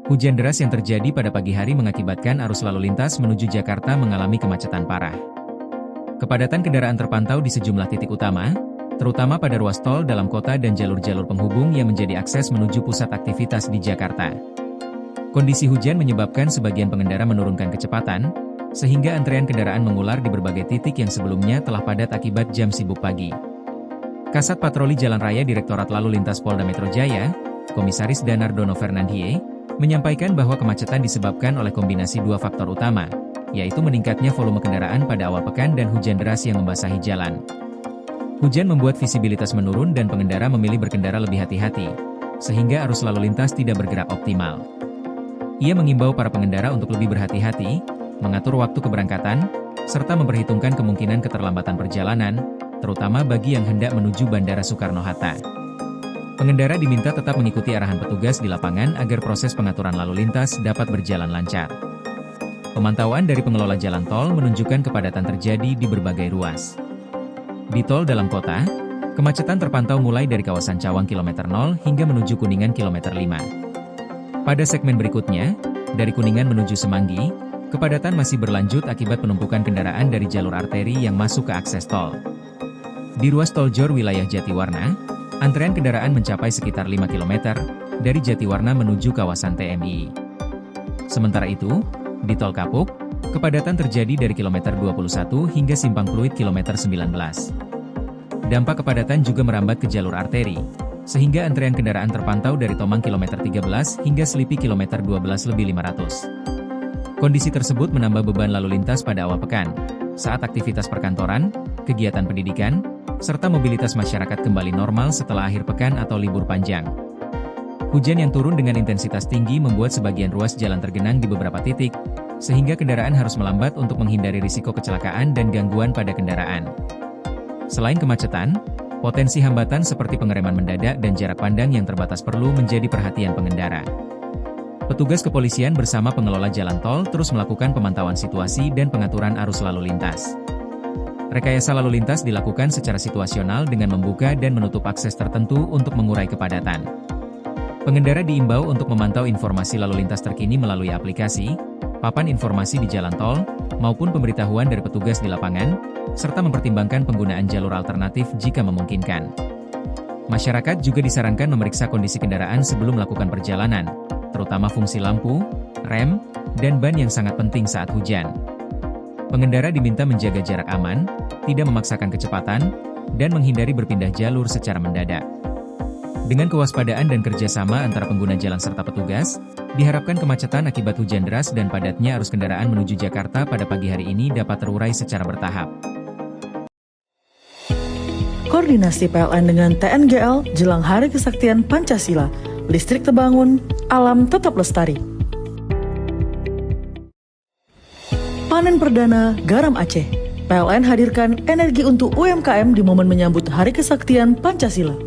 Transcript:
Hujan deras yang terjadi pada pagi hari mengakibatkan arus lalu lintas menuju Jakarta mengalami kemacetan parah. Kepadatan kendaraan terpantau di sejumlah titik utama, terutama pada ruas tol dalam kota dan jalur-jalur penghubung yang menjadi akses menuju pusat aktivitas di Jakarta. Kondisi hujan menyebabkan sebagian pengendara menurunkan kecepatan, sehingga antrean kendaraan mengular di berbagai titik yang sebelumnya telah padat akibat jam sibuk pagi. Kasat Patroli Jalan Raya Direktorat Lalu Lintas Polda Metro Jaya, Komisaris Danardono Fernandie, menyampaikan bahwa kemacetan disebabkan oleh kombinasi dua faktor utama, yaitu meningkatnya volume kendaraan pada awal pekan dan hujan deras yang membasahi jalan. Hujan membuat visibilitas menurun dan pengendara memilih berkendara lebih hati-hati, sehingga arus lalu lintas tidak bergerak optimal. Ia mengimbau para pengendara untuk lebih berhati-hati, mengatur waktu keberangkatan, serta memperhitungkan kemungkinan keterlambatan perjalanan, terutama bagi yang hendak menuju Bandara Soekarno-Hatta. Pengendara diminta tetap mengikuti arahan petugas di lapangan agar proses pengaturan lalu lintas dapat berjalan lancar. Pemantauan dari pengelola jalan tol menunjukkan kepadatan terjadi di berbagai ruas. Di tol dalam kota, kemacetan terpantau mulai dari kawasan Cawang kilometer 0 hingga menuju Kuningan kilometer 5. Pada segmen berikutnya, dari Kuningan menuju Semanggi, kepadatan masih berlanjut akibat penumpukan kendaraan dari jalur arteri yang masuk ke akses tol. Di ruas tol Jor wilayah Jatiwarna, antrean kendaraan mencapai sekitar 5 km, dari Jatiwarna menuju kawasan TMI. Sementara itu, di tol Kapuk, kepadatan terjadi dari kilometer 21 hingga Simpang Pluit kilometer 19. Dampak kepadatan juga merambat ke jalur arteri, sehingga antrean kendaraan terpantau dari Tomang kilometer 13 hingga Selipi kilometer 12+500. Kondisi tersebut menambah beban lalu lintas pada awal pekan, saat aktivitas perkantoran, kegiatan pendidikan, serta mobilitas masyarakat kembali normal setelah akhir pekan atau libur panjang. Hujan yang turun dengan intensitas tinggi membuat sebagian ruas jalan tergenang di beberapa titik, sehingga kendaraan harus melambat untuk menghindari risiko kecelakaan dan gangguan pada kendaraan. Selain kemacetan, potensi hambatan seperti pengereman mendadak dan jarak pandang yang terbatas perlu menjadi perhatian pengendara. Petugas kepolisian bersama pengelola jalan tol terus melakukan pemantauan situasi dan pengaturan arus lalu lintas. Rekayasa lalu lintas dilakukan secara situasional dengan membuka dan menutup akses tertentu untuk mengurai kepadatan. Pengendara diimbau untuk memantau informasi lalu lintas terkini melalui aplikasi, papan informasi di jalan tol, maupun pemberitahuan dari petugas di lapangan, serta mempertimbangkan penggunaan jalur alternatif jika memungkinkan. Masyarakat juga disarankan memeriksa kondisi kendaraan sebelum melakukan perjalanan, terutama fungsi lampu, rem, dan ban yang sangat penting saat hujan. Pengendara diminta menjaga jarak aman, tidak memaksakan kecepatan, dan menghindari berpindah jalur secara mendadak. Dengan kewaspadaan dan kerjasama antara pengguna jalan serta petugas, diharapkan kemacetan akibat hujan deras dan padatnya arus kendaraan menuju Jakarta pada pagi hari ini dapat terurai secara bertahap. Koordinasi PLN dengan TNGL jelang Hari Kesaktian Pancasila, listrik terbangun, alam tetap lestari. Panen perdana garam Aceh. PLN hadirkan energi untuk UMKM di momen menyambut Hari Kesaktian Pancasila.